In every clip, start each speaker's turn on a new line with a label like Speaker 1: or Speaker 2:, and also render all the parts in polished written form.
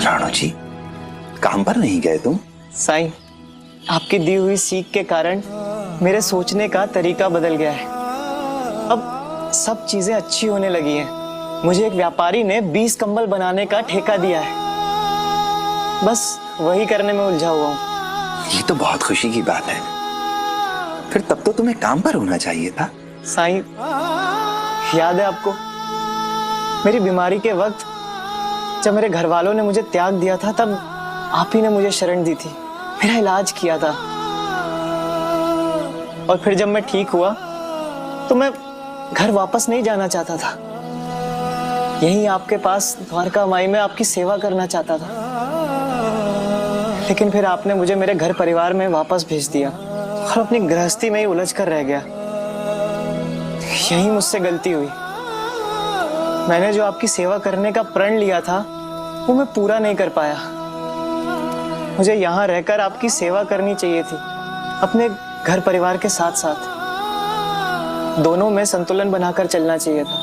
Speaker 1: राणो जी, काम पर नहीं गए तुम?
Speaker 2: साईं, आपकी दी हुई सीख के कारण मेरे सोचने का तरीका बदल गया है। अब सब चीजें अच्छी होने लगी हैं। मुझे एक व्यापारी ने 20 कंबल बनाने का ठेका दिया है। बस वही करने में उलझा हुआ हूँ।
Speaker 1: ये तो बहुत खुशी की बात है। फिर तब तो तुम्हें काम पर होना चाहिए था।
Speaker 2: साईं, याद है आपको मेरी बीमारी के वक्त जब मेरे घर वालों ने मुझे त्याग दिया था, तब आप ही ने मुझे शरण दी थी, मेरा इलाज किया था। और फिर जब मैं ठीक हुआ तो मैं घर वापस नहीं जाना चाहता था। यहीं आपके पास द्वारका माई में आपकी सेवा करना चाहता था। लेकिन फिर आपने मुझे मेरे घर परिवार में वापस भेज दिया और अपनी गृहस्थी में ही उलझ कर रह गया। यही मुझसे गलती हुई। मैंने जो आपकी सेवा करने का प्रण लिया था वो मैं पूरा नहीं कर पाया। मुझे यहाँ रहकर आपकी सेवा करनी चाहिए थी, अपने घर परिवार के साथ साथ। दोनों में संतुलन बनाकर चलना चाहिए था।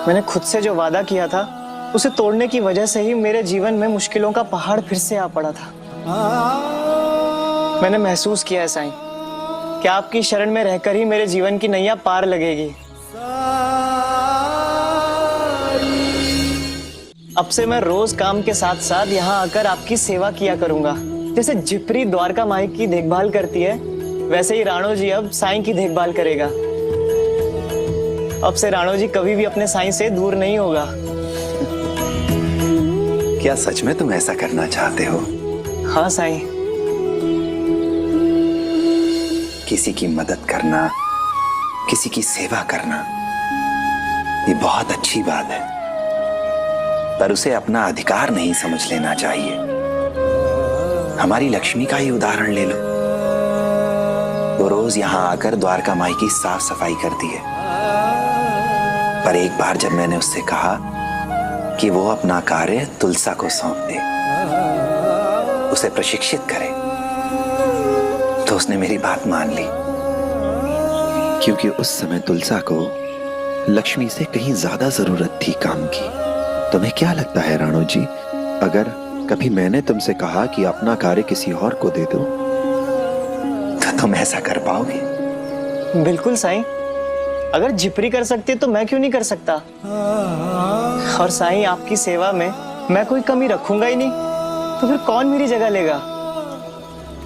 Speaker 2: मैंने खुद से जो वादा किया था उसे तोड़ने की वजह से ही मेरे जीवन में मुश्किलों का पहाड़ फिर से आ पड़ा था। मैंने महसूस किया है साईं कि आपकी शरण में रहकर ही मेरे जीवन की नैया पार लगेगी। अब से मैं रोज काम के साथ साथ यहाँ आकर आपकी सेवा किया करूंगा। जैसे जिप्री द्वारका माई की देखभाल करती है, वैसे ही राणो जी अब साईं की देखभाल करेगा। अब से राणो जी कभी भी अपने साईं से दूर नहीं होगा।
Speaker 1: क्या सच में तुम ऐसा करना चाहते हो?
Speaker 2: हाँ साईं।
Speaker 1: किसी की मदद करना, किसी की सेवा करना, ये बहुत अच्छी बात है, पर उसे अपना अधिकार नहीं समझ लेना चाहिए। हमारी लक्ष्मी का ही उदाहरण ले लो। वो रोज यहाँ आकर द्वारका माई की साफ सफाई करती है, पर एक बार जब मैंने उससे कहा कि वो अपना कार्य तुलसा को सौंप दे, उसे प्रशिक्षित करे, तो उसने मेरी बात मान ली। क्योंकि उस समय तुलसा को लक्ष्मी से कहीं ज्यादा जरूरत थी काम की। तुम्हें क्या लगता है राणो जी, अगर कभी मैंने तुमसे कहा कि अपना कार्य किसी और को दे दो, तो तुम ऐसा कर पाओगे?
Speaker 2: बिल्कुल साईं। अगर जिप्री कर सकती है तो मैं क्यों नहीं कर सकता? और साईं, आपकी सेवा में मैं कोई कमी रखूंगा ही नहीं, तो फिर कौन मेरी जगह लेगा?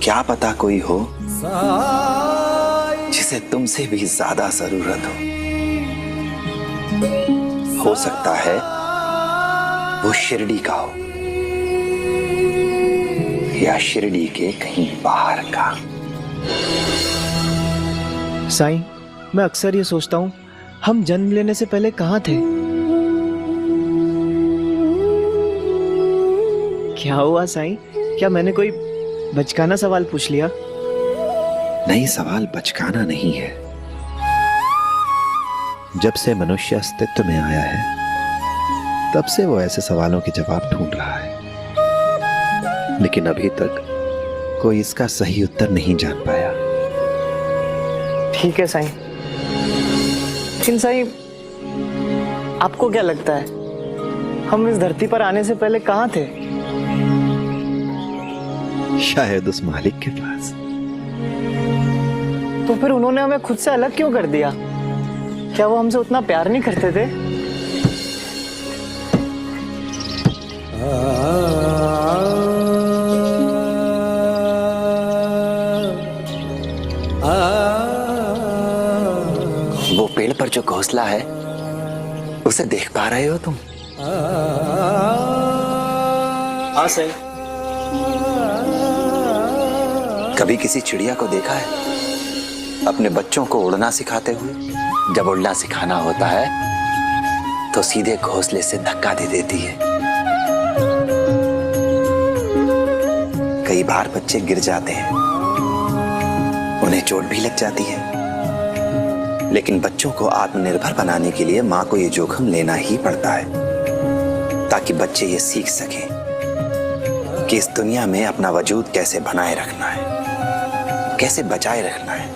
Speaker 1: क्या पता कोई हो जिसे तुमसे भी ज्यादा जरूरत हो सकता है वो शिरडी का हो, या शिरडी के कहीं बाहर का।
Speaker 2: साईं, मैं अक्सर ये सोचता हूँ, हम जन्म लेने से पहले कहाँ थे? क्या हुआ साईं? क्या मैंने कोई बचकाना सवाल पूछ लिया?
Speaker 1: नहीं, सवाल बचकाना नहीं है। जब से मनुष्य अस्तित्व में आया है, तब से वो ऐसे सवालों के जवाब ढूंढ रहा है, लेकिन अभी तक कोई इसका सही उत्तर नहीं जान पाया।
Speaker 2: ठीक है साईं। लेकिन साईं, आपको क्या लगता है, हम इस धरती पर आने से पहले कहाँ थे?
Speaker 1: शायद उस मालिक के पास।
Speaker 2: तो फिर उन्होंने हमें खुद से अलग क्यों कर दिया? क्या वो हमसे उतना प्यार नहीं करते थे?
Speaker 1: वो पेड़ पर जो घोंसला है, उसे देख पा रहे हो तुम?
Speaker 2: हाँ सही।
Speaker 1: कभी किसी चिड़िया को देखा है अपने बच्चों को उड़ना सिखाते हुए? जब उड़ना सिखाना होता है तो सीधे घोंसले से धक्का दे देती है। कई बार बच्चे गिर जाते हैं, उन्हें चोट भी लग जाती है, लेकिन बच्चों को आत्मनिर्भर बनाने के लिए मां को ये जोखिम लेना ही पड़ता है, ताकि बच्चे ये सीख सकें कि इस दुनिया में अपना वजूद कैसे बनाए रखना है, कैसे बचाए रखना है।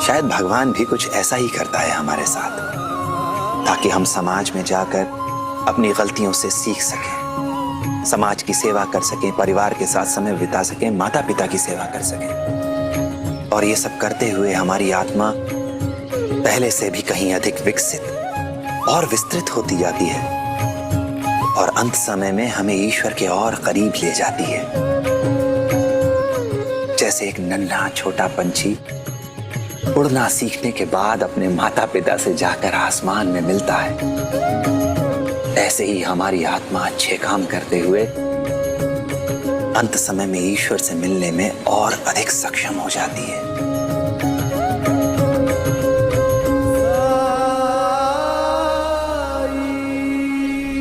Speaker 1: शायद भगवान भी कुछ ऐसा ही करता है हमारे साथ, ताकि हम समाज में जाकर अपनी गलतियों से सीख सकें, समाज की सेवा कर सकें, परिवार के साथ समय बिता सकें, माता पिता की सेवा कर सकें। और ये सब करते हुए हमारी आत्मा पहले से भी कहीं अधिक विकसित और विस्तृत होती जाती है और अंत समय में हमें ईश्वर के और करीब ले जाती है। जैसे एक नन्हा छोटा पंछी उड़ना सीखने के बाद अपने माता पिता से जाकर आसमान में मिलता है, ऐसे ही हमारी आत्मा अच्छे काम करते हुए अंत समय में ईश्वर से मिलने में और अधिक सक्षम हो जाती है।